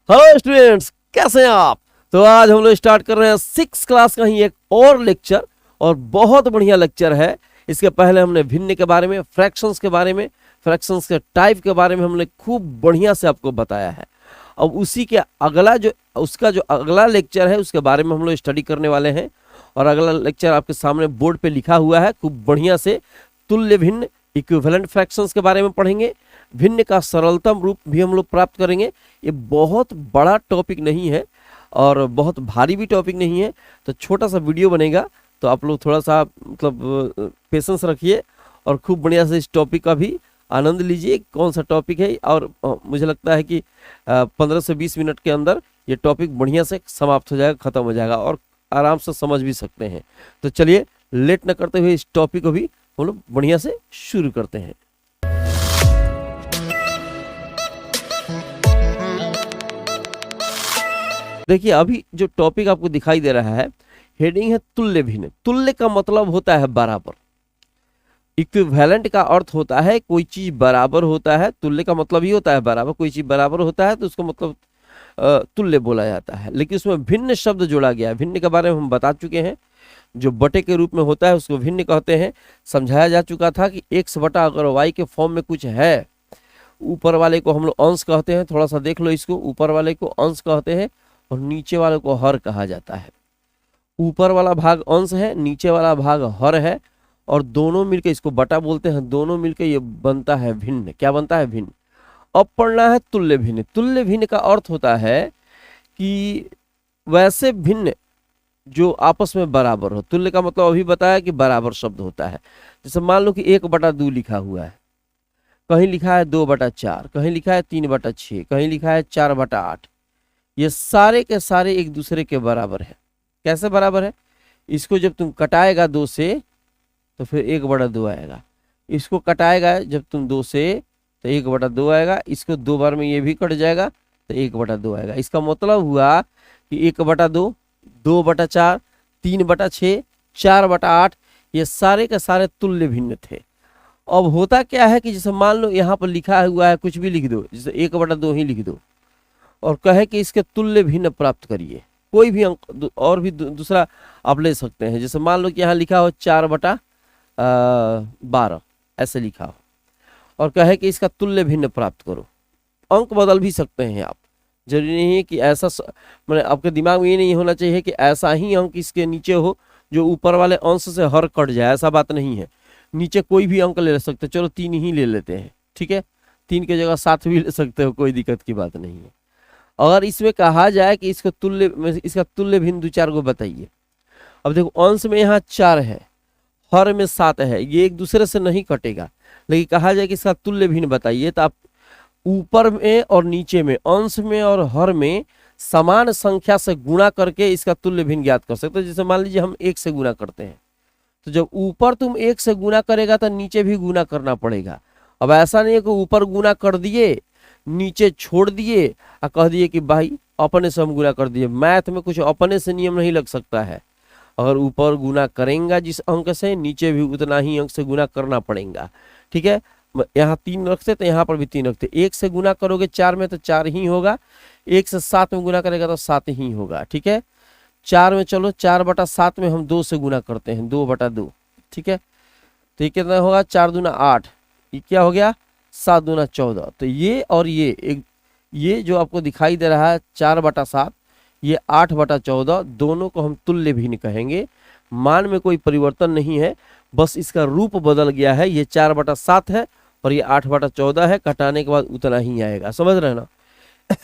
Hello students, कैसे हैं आप। तो आज हम लोग स्टार्ट कर रहे हैं 6 क्लास का ही एक और लेक्चर, और बहुत बढ़िया लेक्चर है। इसके पहले हमने भिन्न के बारे में, फ्रैक्शंस के बारे में, फ्रैक्शंस के टाइप के बारे में हमने खूब बढ़िया से आपको बताया है। अब उसी के अगला उसका जो अगला लेक्चर है उसके बारे में हम लोग स्टडी करने वाले हैं। और अगला लेक्चर आपके सामने बोर्ड पे लिखा हुआ है खूब बढ़िया से। तुल्य भिन्न इक्विवेलेंट फ्रैक्शंस के बारे में पढ़ेंगे। भिन्न का सरलतम रूप भी हम लोग प्राप्त करेंगे। ये बहुत बड़ा टॉपिक नहीं है और बहुत भारी भी टॉपिक नहीं है, तो छोटा सा वीडियो बनेगा, तो आप लोग थोड़ा सा मतलब पेशेंस रखिए और खूब बढ़िया से इस टॉपिक का भी आनंद लीजिए। कौन सा टॉपिक है, और मुझे लगता है कि 15 से 20 मिनट के अंदर ये टॉपिक बढ़िया से समाप्त हो जाएगा, ख़त्म हो जाएगा और आराम से समझ भी सकते हैं। तो चलिए लेट न करते हुए इस टॉपिक को भी हम लोग बढ़िया से शुरू करते हैं। देखिए अभी जो टॉपिक आपको दिखाई दे रहा है, हेडिंग है तुल्य भिन्न। तुल्य का मतलब होता है बराबर। इक्विवेलेंट का अर्थ होता है कोई चीज बराबर होता है। तुल्य का मतलब ही होता है बराबर। कोई चीज बराबर होता है तो उसका मतलब तुल्य बोला जाता है। लेकिन उसमें भिन्न शब्द जोड़ा गया है। भिन्न के बारे में हम बता चुके हैं। जो बटे के रूप में होता है उसको भिन्न कहते हैं। समझाया जा चुका था कि x बटा अगर y के फॉर्म में कुछ है, ऊपर वाले को हम लोग अंश कहते हैं। थोड़ा सा देख लो इसको, ऊपर वाले को अंश कहते हैं और नीचे वाले को हर कहा जाता है। ऊपर वाला भाग अंश है, नीचे वाला भाग हर है, और दोनों मिलकर इसको बटा बोलते हैं। दोनों मिलकर ये बनता है भिन्न। क्या बनता है? भिन्न। अब पढ़ना है तुल्य भिन्न। तुल्य भिन्न का अर्थ होता है कि वैसे भिन्न जो आपस में बराबर हो। तुल्य का मतलब अभी बताया कि बराबर शब्द होता है। जैसे मान लो कि 1/2 लिखा हुआ है, कहीं लिखा है 2/4, कहीं लिखा है 3/6, कहीं लिखा है 4/8। ये सारे के सारे एक दूसरे के बराबर है। कैसे बराबर है? इसको जब तुम कटाएगा 2 से तो फिर 1/2 आएगा। इसको कटाएगा जब तुम 2 से तो 1/2 आएगा। इसको 2 बार में ये भी कट जाएगा तो 1/2 आएगा। इसका मतलब हुआ कि 1/2, 2/4, 3/6, 4/8 ये सारे के सारे तुल्य भिन्न थे। अब होता क्या है कि जैसे मान लो यहाँ पर लिखा हुआ है, कुछ भी लिख दो, जैसे 1/2 ही लिख दो और कहे कि इसके तुल्य भिन्न प्राप्त करिए। कोई भी अंक और भी दूसरा आप ले सकते हैं। जैसे मान लो कि यहाँ लिखा हो 4/12 ऐसे लिखा हो और कहे कि इसका तुल्य भिन्न प्राप्त करो। अंक बदल भी सकते हैं आप। जरूरी नहीं है कि ऐसा मैंने आपके दिमाग में ये नहीं होना चाहिए कि ऐसा ही अंक इसके नीचे हो जो ऊपर वाले अंश से हर कट जाए। ऐसा बात नहीं है। नीचे कोई भी अंक ले सकते। चलो 3 ही ले लेते हैं, ठीक है। 3 की जगह 7 भी ले सकते हो, कोई दिक्कत की बात नहीं है। अगर इसमें कहा जाए कि इसका तुल्य भिन्न 2-4 को बताइए। अब देखो अंश में यहाँ 4 है, हर में 7 है, ये एक दूसरे से नहीं कटेगा। लेकिन कहा जाए कि इसका तुल्य भिन्न बताइए, तो आप ऊपर में और नीचे में, अंश में और हर में समान संख्या से गुणा करके इसका तुल्य भिन्न ज्ञात कर सकते हो। जैसे मान लीजिए हम 1 से गुणा करते हैं, तो जब ऊपर तुम 1 से गुणा करेगा तो नीचे भी गुणा करना पड़ेगा। अब ऐसा नहीं है कि ऊपर गुणा कर दिए नीचे छोड़ दिए और कह दिए कि भाई अपने से हम गुणा कर दिए। मैथ में कुछ अपने से नियम नहीं लग सकता है। अगर ऊपर गुणा करेंगे जिस अंक से, नीचे भी उतना ही अंक से गुणा करना पड़ेगा, ठीक है। यहाँ 3 रखते तो यहाँ पर भी 3 रखते। 1 से गुणा करोगे 4 में तो 4 ही होगा। 1 से 7 में गुणा करेगा तो 7 ही होगा, ठीक है। 4 में चलो 4/7 में हम 2 से गुणा करते हैं, 2/2, ठीक है। तो ये कितना होगा? 4 दूना 8, ये क्या हो गया? 7 दूना 14। तो ये और ये जो आपको दिखाई दे रहा है 4/7, ये 8/14, दोनों को हम तुल्य भिन्न कहेंगे। मान में कोई परिवर्तन नहीं है, बस इसका रूप बदल गया है। ये 4/7 है और ये 8/14 है। घटाने के बाद उतना ही आएगा। समझ रहे हैं ना?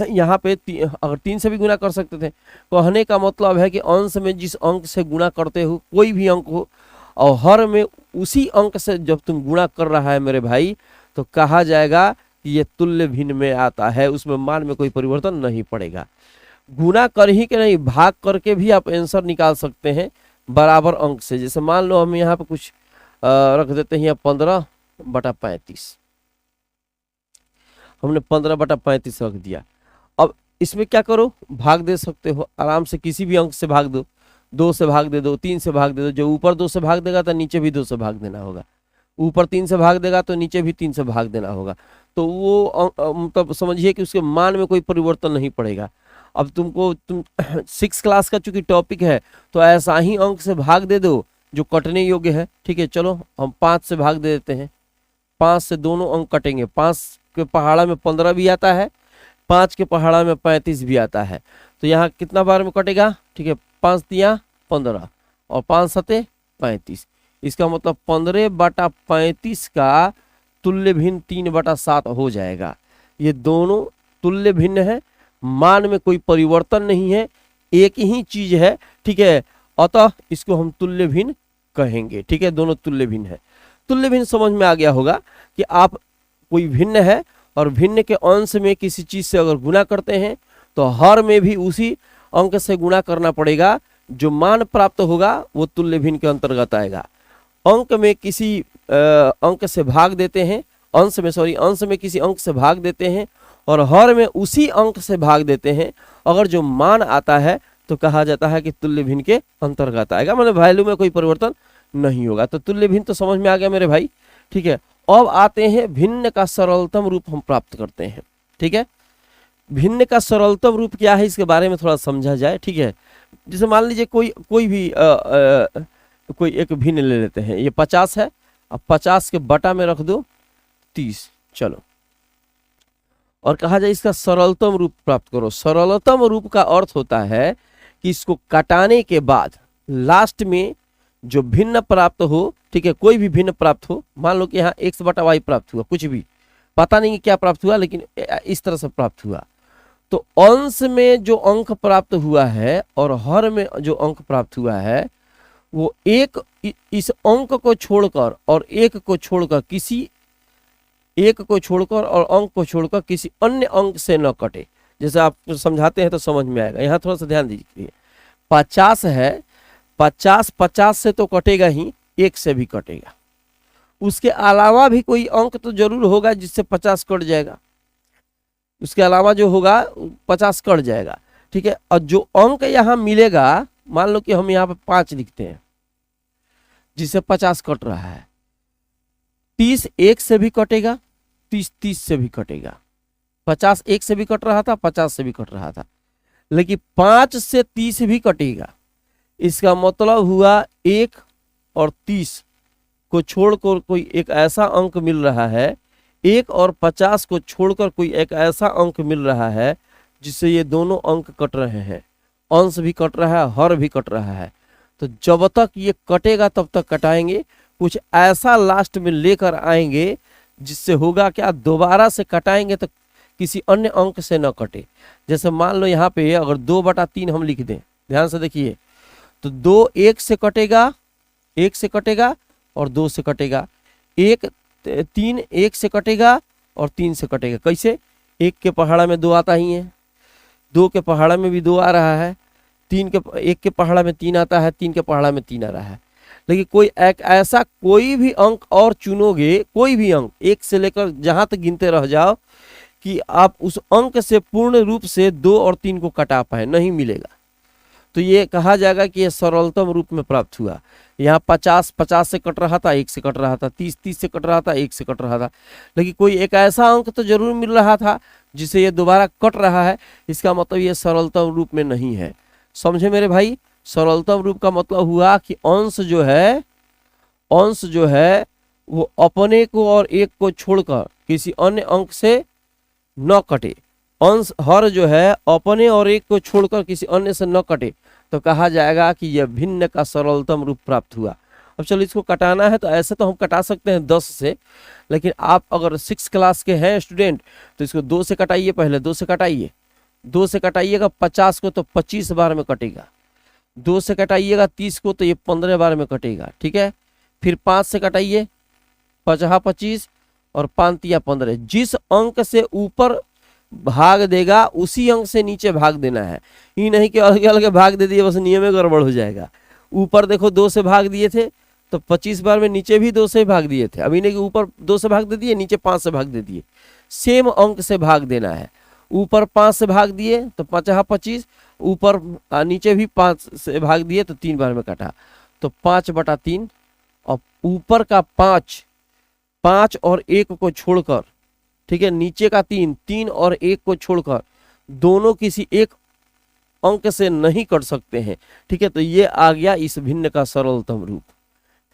यहाँ पे अगर 3 से भी गुणा कर सकते थे। कहने का मतलब है कि अंश में जिस अंक से गुणा करते हो, कोई भी अंक हो, और हर में उसी अंक से जब तुम गुणा कर रहा है मेरे भाई, तो कहा जाएगा कि ये तुल्य भिन्न में आता है। उसमें मान में कोई परिवर्तन नहीं पड़ेगा। गुणा कर ही के नहीं, भाग करके भी आप आंसर निकाल सकते हैं बराबर अंक से। जैसे मान लो हम यहाँ पे कुछ रख देते हैं 15/35। हमने 15/35 रख दिया। अब इसमें क्या करो? भाग दे सकते हो आराम से, किसी भी अंक से भाग दो। 2 से भाग दे दो, 3 से भाग दे दो। जो ऊपर 2 से भाग देगा तो नीचे भी 2 से भाग देना होगा। ऊपर 3 से भाग देगा तो नीचे भी 3 से भाग देना होगा, तो वो मतलब समझिए कि उसके मान में कोई परिवर्तन नहीं पड़ेगा। अब तुम 6 क्लास का चूंकि टॉपिक है तो ऐसा ही अंक से भाग दे दो जो कटने योग्य है। ठीक है, चलो हम 5 से भाग दे देते हैं। 5 से दोनों अंक कटेंगे। 5 के पहाड़ा में 15 भी आता है, 5 के पहाड़ा में 35 भी आता है। तो यहाँ कितना बार में कटेगा? ठीक है, 5 तिया 15 और 5 सते 35। इसका मतलब 15/35 का तुल्य भिन्न 3/7 हो जाएगा। ये दोनों तुल्य भिन्न है, मान में कोई परिवर्तन नहीं है, एक ही चीज है। ठीक है, अतः इसको हम तुल्य भिन्न कहेंगे। ठीक है, दोनों तुल्य भिन्न है। तुल्य भिन्न समझ में आ गया होगा कि आप कोई भिन्न है और भिन्न के अंश में किसी चीज से अगर गुणा करते हैं तो हर में भी उसी अंक से गुणा करना पड़ेगा। जो मान प्राप्त होगा वो तुल्य भिन्न के अंतर्गत आएगा। अंक में किसी अंक से भाग देते हैं, अंश में किसी अंक से भाग देते हैं और हर में उसी अंक से भाग देते हैं। अगर जो मान आता है तो कहा जाता है कि तुल्य भिन्न के अंतर्गत आएगा, मतलब वैल्यू में कोई परिवर्तन नहीं होगा। तो तुल्य भिन्न तो समझ में आ गया मेरे भाई। ठीक है, अब आते हैं भिन्न का सरलतम रूप हम प्राप्त करते हैं। ठीक है, भिन्न का सरलतम रूप क्या है इसके बारे में थोड़ा समझा जाए। ठीक है, जैसे मान लीजिए कोई भी कोई एक भिन्न ले लेते हैं। ये 50 है, अब 50 के बटा में रख दो 30। चलो, और कहा जाए इसका सरलतम रूप प्राप्त करो। सरलतम रूप का अर्थ होता है कि इसको काटाने के बाद लास्ट में जो भिन्न प्राप्त हो, ठीक है, कोई भी भिन्न प्राप्त हो, मान लो कि यहाँ x/y प्राप्त हुआ, कुछ भी पता नहीं क्या प्राप्त हुआ लेकिन इस तरह से प्राप्त हुआ, तो अंश में जो अंक प्राप्त हुआ है और हर में जो अंक प्राप्त हुआ है वो इस अंक को छोड़कर और एक को छोड़कर और अंक को छोड़कर किसी अन्य अंक से न कटे। जैसे आप समझाते हैं तो समझ में आएगा। यहाँ थोड़ा सा ध्यान दीजिए। 50 है, 50 से तो कटेगा ही, 1 से भी कटेगा। उसके अलावा भी कोई अंक तो जरूर होगा जिससे 50 कट जाएगा। उसके अलावा जो होगा 50 कट जाएगा। ठीक है, और जो अंक यहाँ मिलेगा, मान लो कि हम यहाँ पे 5 लिखते हैं जिससे 50 कट रहा है। 30 1 से भी कटेगा, 30 से भी कटेगा। 50 1 से भी कट रहा था, 50 से भी कट रहा था, लेकिन 5 से 30 भी कटेगा। इसका मतलब हुआ 1 और 30 को छोड़कर कोई एक ऐसा अंक मिल रहा है, 1 और 50 को छोड़कर कोई एक ऐसा अंक मिल रहा है जिससे ये दोनों अंक कट रहे हैं। अंश भी कट रहा है, हर भी कट रहा है। तो जब तक ये कटेगा तब तक कटाएंगे, कुछ ऐसा लास्ट में लेकर आएंगे जिससे होगा क्या, दोबारा से कटाएंगे तो किसी अन्य अंक से न कटे। जैसे मान लो यहाँ पे अगर 2/3 हम लिख दें, ध्यान से देखिए, तो 2 1 से कटेगा, 1 से कटेगा और 2 से कटेगा। 3 1 से कटेगा और 3 से कटेगा। कैसे? 1 के पहाड़ा में 2 आता ही है, 2 के पहाड़ा में भी 2 आ रहा है, 1 के पहाड़ा में 3 आता है, 3 के पहाड़ा में 3 आ रहा है। लेकिन कोई एक ऐसा कोई भी अंक और चुनोगे, कोई भी अंक 1 से लेकर जहां तक गिनते रह जाओ कि आप उस अंक से पूर्ण रूप से 2 और 3 को कटा पाए, नहीं मिलेगा। तो ये कहा जाएगा कि ये सरलतम रूप में प्राप्त हुआ। यहाँ 50 से कट रहा था, 1 से कट रहा था, 30 से कट रहा था, 1 से कट रहा था, लेकिन कोई एक ऐसा अंक तो जरूर मिल रहा था जिसे ये दोबारा कट रहा है। इसका मतलब ये सरलतम रूप में नहीं है। समझे मेरे भाई? सरलतम रूप का मतलब हुआ कि अंश जो है वो अपने को और एक को छोड़कर किसी अन्य अंक से न कटे। अंश हर जो है अपने और एक को छोड़कर किसी अन्य से न कटे, तो कहा जाएगा कि यह भिन्न का सरलतम रूप प्राप्त हुआ। अब चलो इसको कटाना है तो ऐसे तो हम कटा सकते हैं 10 से, लेकिन आप अगर 6 क्लास के हैं स्टूडेंट तो इसको 2 से कटाइए। पहले 2 से कटाइए, 2 से कटाइएगा 50 को तो 25 बार में कटेगा। 2 से कटाइएगा 30 को तो ये 15 बार में कटेगा। ठीक है, फिर 5 से कटाइए, 25 और 5 15। जिस अंक से ऊपर भाग देगा उसी अंक से नीचे भाग देना है। ये नहीं कि अलग अलग भाग दे दिए बस नियम में गड़बड़ हो जाएगा। ऊपर देखो 2 से भाग दिए थे तो 25 बार में नीचे भी 2 से भाग दिए थे। अभी नहीं कि ऊपर 2 से भाग दे दिए, नीचे 5 से भाग दे दिए। सेम अंक से भाग देना है। ऊपर 5 से भाग दिए तो 25, ऊपर नीचे भी 5 से भाग दिए तो 3 बार में कटा, तो 5/3। और ऊपर का 5 5 और 1 को छोड़कर, ठीक है, नीचे का 3, 3 और 1 को छोड़कर दोनों किसी एक अंक से नहीं कट सकते हैं, ठीक है, तो ये आ गया इस भिन्न का सरलतम रूप।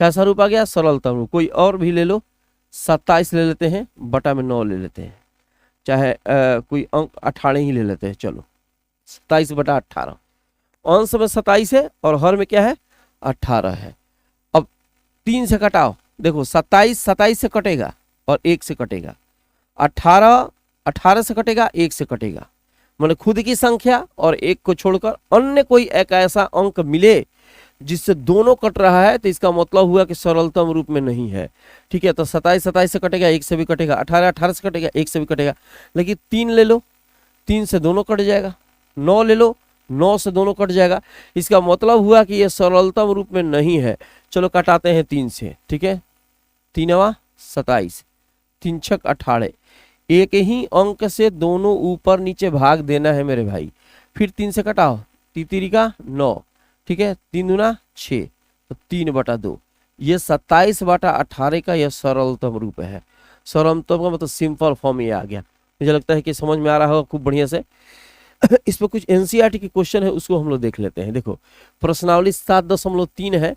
कैसा रूप आ गया? सरलतम रूप। कोई और भी ले लो, 27 ले लेते हैं, बटा में 9 ले लेते हैं, चाहे कोई अंक 18 ही ले लेते हैं। चलो 27 बटा 18, अंश में 27 है और हर में क्या है? 18 है। अब 3 से कटाओ, देखो 27 27 से कटेगा और 1 से कटेगा, 18 18 से कटेगा, 1 से कटेगा, मतलब खुद की संख्या और 1 को छोड़कर अन्य कोई एक ऐसा अंक मिले जिससे दोनों कट रहा है तो इसका मतलब हुआ कि सरलतम रूप में नहीं है, ठीक है। तो 27 27 से कटेगा, 1 से भी कटेगा, 18 18 से कटेगा, 1 से भी कटेगा, लेकिन 3 ले लो, 3 से दोनों कट जाएगा, 9 ले लो, 9 से दोनों कट जाएगा, इसका मतलब हुआ कि यह सरलतम रूप में नहीं है। चलो कटाते हैं 3 से, ठीक है, 3 27, 3 6 18, एक ही अंक से दोनों ऊपर नीचे भाग देना है मेरे भाई। फिर 3 से कटाओ, 3 का 9, ठीक है, 3 दूना 6, तो 3 बटा 2, ये 27 बटा 18 का यह सरलतम रूप है। सरलतम का मतलब सिंपल फॉर्म ये आ गया। मुझे लगता है कि समझ में आ रहा होगा खूब बढ़िया से। इस पर कुछ एनसीईआरटी की क्वेश्चन है, उसको हम लोग देख लेते हैं। देखो प्रश्नावली 7.3 है,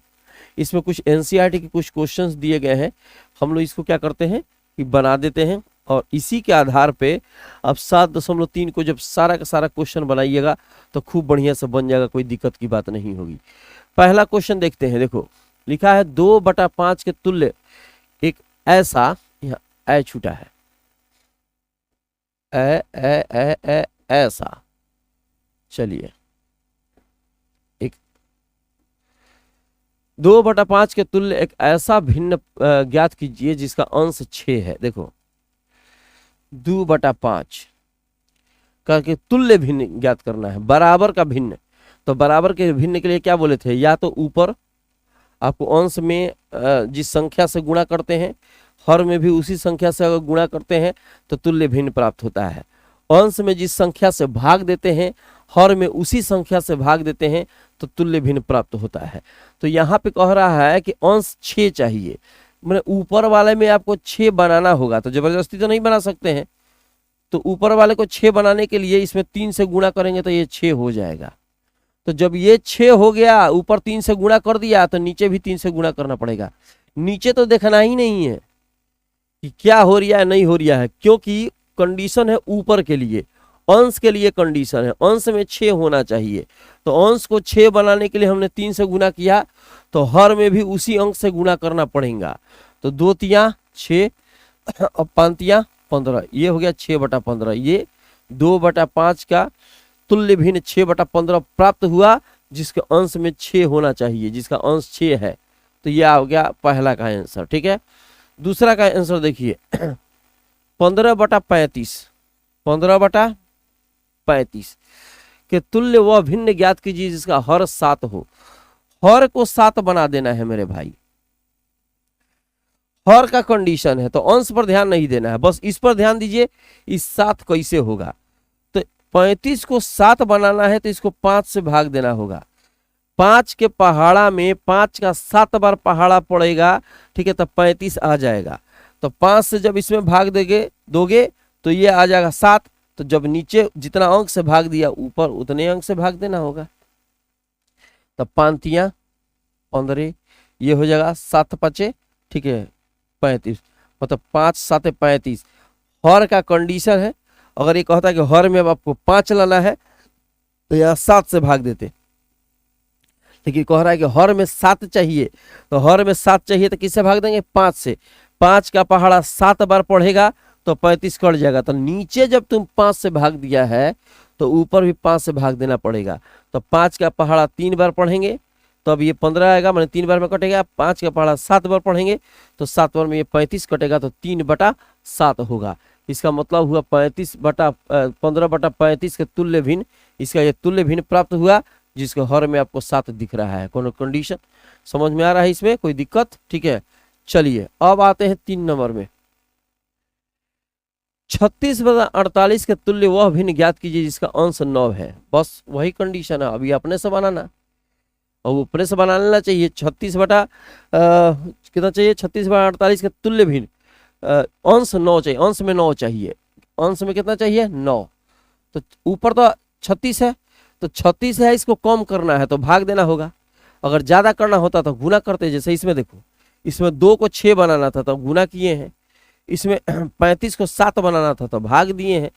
इसमें कुछ एनसीईआरटी के कुछ क्वेश्चंस दिए गए हैं, हम लोग इसको क्या करते हैं कि बना देते हैं और इसी के आधार पे अब 7.3 को जब सारा का सारा क्वेश्चन बनाइएगा तो खूब बढ़िया से बन जाएगा, कोई दिक्कत की बात नहीं होगी। पहला क्वेश्चन देखते हैं। देखो लिखा है 2/5 के तुल्य एक ऐसा, यहाँ ए छूटा है, ऐसा, चलिए, एक 2/5 के तुल्य एक ऐसा भिन्न ज्ञात कीजिए जिसका अंश 6 है। देखो 2/5 करके तुल्य भिन्न ज्ञात करना है, बराबर का भिन्न। तो बराबर के भिन्न के लिए क्या बोले थे? या तो ऊपर आपको अंश में जिस संख्या से गुणा करते हैं, हर में भी उसी संख्या से अगर गुणा करते हैं तो तुल्य भिन्न प्राप्त होता है। अंश में जिस संख्या से भाग देते हैं, हर में उसी संख्या से भाग देते हैं तो तुल्य भिन्न प्राप्त होता है। तो यहाँ पे कह रहा है कि अंश 6 चाहिए, मैंने ऊपर वाले में आपको 6 बनाना होगा, तो जबरदस्ती तो नहीं बना सकते हैं। तो ऊपर वाले को 6 बनाने के लिए इसमें 3 से गुणा करेंगे तो ये 6 हो जाएगा। तो जब ये 6 हो गया, ऊपर 3 से गुणा कर दिया, तो नीचे भी 3 से गुणा करना पड़ेगा। नीचे तो देखना ही नहीं है कि क्या हो रहा है नहीं हो रहा है, क्योंकि कंडीशन है ऊपर के लिए, अंश के लिए कंडीशन है, अंश में 6 होना चाहिए। तो अंश को 6 बनाने के लिए हमने 3 से गुणा किया, तो हर में भी उसी अंक से गुणा करना पड़ेगा। तो 2 तिया 6 और 5 तिया 15, ये हो गया 6/15। ये 2/5 का तुल्य भिन्न 6/15 प्राप्त हुआ, जिसके अंश में 6 होना चाहिए, जिसका अंश 6 है। तो यह हो गया पहला का आंसर, ठीक है। दूसरा का आंसर देखिए 15/35, 15/35 के तुल्य वह भिन्न ज्ञात कीजिए जिसका हर 7 हो। हर को 7 बना देना है मेरे भाई, हर का कंडीशन है, तो अंश पर ध्यान नहीं देना है, बस इस पर ध्यान दीजिए। इस 7 कैसे होगा? तो 35 को 7 बनाना है तो इसको 5 से भाग देना होगा। 5 के पहाड़ा में 5 का 7 बार पहाड़ा पड़ेगा, ठीक है, तो 35 आ जाएगा। तो 5 से जब इसमें भाग दोगे तो ये आ जाएगा 7। तो जब नीचे जितना अंक से भाग दिया, ऊपर उतने अंक से भाग देना होगा। तब 5 तिया 15, ये हो जाएगा 7 5, ठीक है, 35, मतलब 5 7 35। हर का कंडीशन है, अगर ये कहता है कि हर में अब आपको 5 लाना है तो यहाँ 7 से भाग देते, लेकिन कह रहा है कि हर में 7 चाहिए, तो हर में 7 चाहिए तो किससे भाग देंगे? 5 से। 5 का पहाड़ा 7 बार पढ़ेगा तो 35 कट जाएगा। तो नीचे जब तुम 5 से भाग दिया है तो ऊपर भी 5 से भाग देना पड़ेगा। तो 5 का पहाड़ा 3 बार पढ़ेंगे तो अब ये 15 आएगा, मैंने 3 बार में कटेगा। 5 का पहाड़ा 7 बार पढ़ेंगे तो 7 बार में ये 35 कटेगा, तो 3/7 होगा। इसका मतलब हुआ 15/35 के तुल्य भिन्न, इसका ये तुल्य भिन्न प्राप्त हुआ, जिसके हर में आपको 7 दिख रहा है। कोनो कंडीशन समझ में आ रहा है? इसमें कोई दिक्कत? ठीक है, चलिए अब आते हैं 3 नंबर में। 36/48 के तुल्य वह भिन्न ज्ञात कीजिए जिसका अंश 9 है। बस वही कंडीशन है, अभी अपने से बनाना, और अपने से बना लेना चाहिए। 36 बटा कितना चाहिए? 36/48 के तुल्य भिन्न, अंश 9 चाहिए, अंश में 9 चाहिए, अंश में कितना चाहिए 9। तो ऊपर तो 36 है, तो 36 है, इसको कम करना है तो भाग देना होगा। अगर ज़्यादा करना होता तो गुना करते, जैसे इसमें देखो, इसमें 2 को 6 बनाना था तो गुना किए हैं, इसमें 35 को 7 बनाना था तो भाग दिए हैं।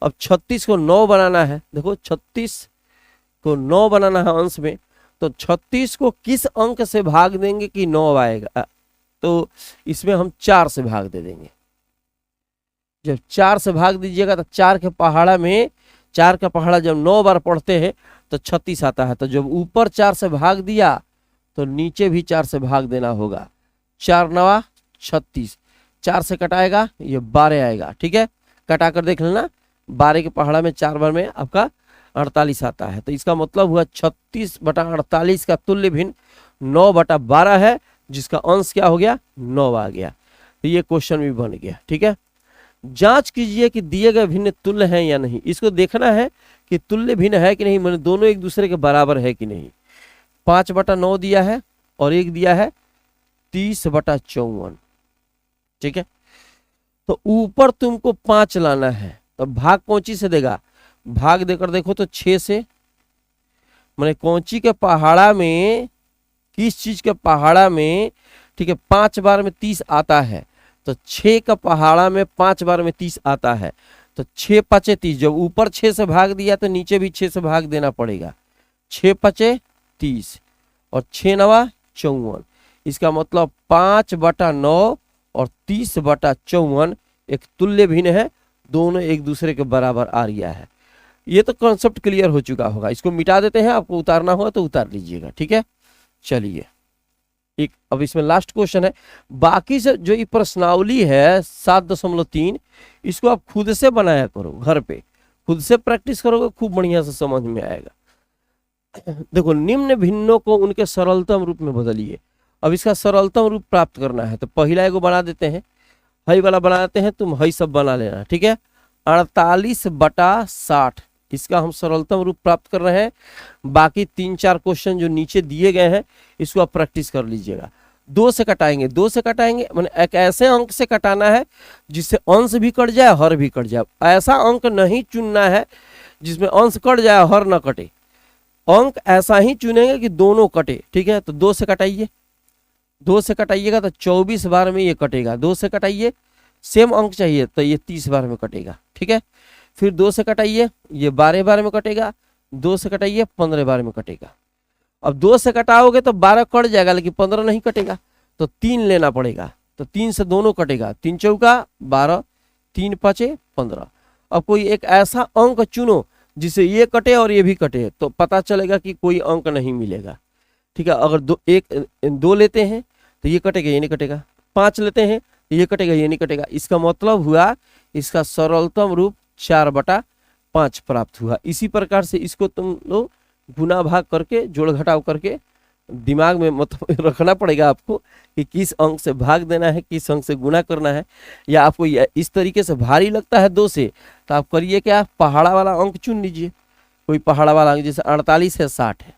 अब 36 को 9 बनाना है, देखो 36 को 9 बनाना है अंश में, तो 36 को किस अंक से भाग देंगे कि 9 आएगा, तो इसमें हम 4 से भाग दे देंगे। जब 4 से भाग दीजिएगा तो 4 के पहाड़ा में, 4 का पहाड़ा जब 9 बार पढ़ते हैं तो 36 आता है। तो जब ऊपर 4 से भाग दिया तो नीचे भी 4 से भाग देना होगा। 4 9 36, 4 से कटाएगा ये 12 आएगा, ठीक है, कटा कर देख लेना। 12 के पहाड़ा में 4 बार में आपका 48 आता है। तो इसका मतलब हुआ 36/48 का तुल्य भिन्न 9/12 है, जिसका अंश क्या हो गया 9 आ गया। तो ये क्वेश्चन भी बन गया, ठीक है। जांच कीजिए कि दिए गए भिन्न तुल्य हैं या नहीं। इसको देखना है कि तुल्य भिन्न है कि नहीं, मैंने दोनों एक दूसरे के बराबर है कि नहीं। 5/9 दिया है और एक दिया है 30/54, ठीक है। तो ऊपर तुमको 5 लाना है, तो भाग कौंची से देगा, भाग देकर देखो तो 6 से, मैंने कौंची के पहाड़ा में, किस चीज के पहाड़ा में, ठीक है, 5 बार में 30 आता है, तो 6 का पहाड़ा में 5 बार में 30 आता है। तो 6 5 30, जब ऊपर 6 से भाग दिया तो नीचे भी 6 से भाग देना पड़ेगा। 6 5 30 और 6 9 54। इसका मतलब 5/9 और 30/54 एक तुल्य भिन्न है, दोनों एक दूसरे के बराबर आ गया है। ये तो कॉन्सेप्ट क्लियर हो चुका होगा। इसको मिटा देते हैं, आपको उतारना होगा तो उतार लीजिएगा, ठीक है। चलिए एक, अब इसमें लास्ट क्वेश्चन है। बाकी से जो ये प्रश्नावली है 7.3, इसको आप खुद से बनाया करो, घर पे खुद से प्रैक्टिस करोगे, खूब बढ़िया से समझ में आएगा। देखो, निम्न भिन्नों को उनके सरलतम रूप में बदलिए। अब इसका सरलतम रूप प्राप्त करना है तो पहला एगो बना देते हैं, हई वाला बना देते हैं, तुम हई सब बना लेना, ठीक है। 48/60 इसका हम सरलतम रूप प्राप्त कर रहे हैं। बाकी 3-4 क्वेश्चन जो नीचे दिए गए हैं इसको आप प्रैक्टिस कर लीजिएगा। 2 से कटाएंगे, 2 से कटाएंगे, मैंने एक ऐसे अंक से कटाना है जिससे अंश भी कट जाए, हर भी कट जाए। ऐसा अंक नहीं चुनना है जिसमें अंश कट जाए, हर न कटे। अंक ऐसा ही चुनेंगे कि दोनों कटे, ठीक है। तो 2 से कटाइए, 2 से कटाइएगा तो 24 बार में ये कटेगा। 2 से कटाइए, सेम अंक चाहिए तो ये 30 बार में कटेगा, ठीक है। फिर 2 से कटाइए, ये 12 बार में कटेगा। 2 से कटाइए, 15 बार में कटेगा। अब 2 से कटाओगे तो 12 कट जाएगा, लेकिन 15 नहीं कटेगा, तो 3 लेना पड़ेगा। तो 3 से दोनों कटेगा, 3 चौका 12, 3 5 15। अब कोई एक ऐसा अंक चुनो जिसे ये कटे और ये भी कटे, तो पता चलेगा कि कोई अंक नहीं मिलेगा, ठीक है। अगर 2 लेते हैं तो ये कटेगा, ये नहीं कटेगा। 5 लेते हैं तो ये कटेगा, ये नहीं कटेगा। इसका मतलब हुआ इसका सरलतम रूप 4/5 प्राप्त हुआ। इसी प्रकार से इसको तुम लोग गुना भाग करके, जोड़ घटाव करके दिमाग में मतलब रखना पड़ेगा आपको कि किस अंक से भाग देना है, किस अंक से गुना करना है। या आपको इस तरीके से भारी लगता है 2 से, तो आप करिए क्या, पहाड़ा वाला अंक चुन लीजिए। कोई पहाड़ा वाला अंक, जैसे 48 है, 60 है,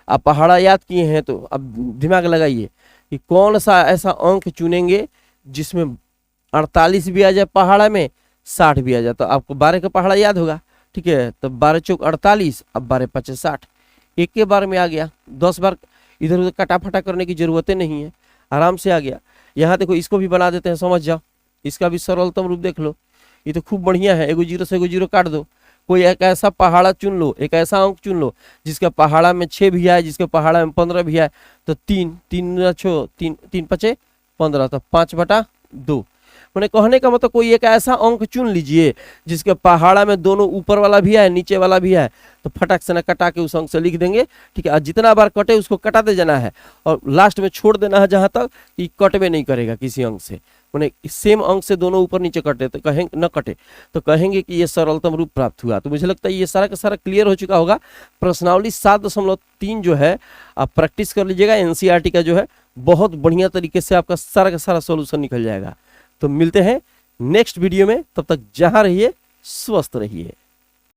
आप पहाड़ा याद किए हैं तो अब दिमाग लगाइए कि कौन सा ऐसा अंक चुनेंगे जिसमें 48 भी आ जाए पहाड़ा में, 60 भी आ जाए। तो आपको 12 का पहाड़ा याद होगा, ठीक है। तो 12 चौक 48, अब 12 5 60, एक के बार में आ गया। 10 बार इधर उधर कटाफटा करने की जरूरतें नहीं है, आराम से आ गया। यहाँ देखो, इसको भी बना देते हैं, समझ जाओ। इसका भी सरलतम रूप देख लो, ये तो खूब बढ़िया है। एगो 0 से एगो 0 काट दो। कोई एक ऐसा पहाड़ा चुन लो, एक ऐसा अंक चुन लो जिसका पहाड़ा में 6 भी आए, जिसके पहाड़ा में 15 भी आए। तो 3 3 5 15, तो 5/2। मैंने कहने का मतलब कोई एक ऐसा अंक चुन लीजिए जिसके पहाड़ा में दोनों ऊपर वाला भी है, नीचे वाला भी है, तो फटक से ना कटा के उस अंक से लिख देंगे, ठीक है। जितना बार कटे उसको कटाते जाना है और लास्ट में छोड़ देना है जहां तक कि कटवे नहीं करेगा किसी अंक से। मैंने सेम अंक से दोनों ऊपर नीचे कटे तो कहेंगे न कटे, तो कहेंगे कि ये सरलतम रूप प्राप्त हुआ। तो मुझे लगता है ये सारा का सारा क्लियर हो चुका होगा। प्रश्नावली 7.3 जो है आप प्रैक्टिस कर लीजिएगा। एनसीईआरटी का जो है बहुत बढ़िया तरीके से आपका सारा का सारा सोल्यूशन निकल जाएगा। तो मिलते हैं नेक्स्ट वीडियो में, तब तक जहां रहिए स्वस्थ रहिए।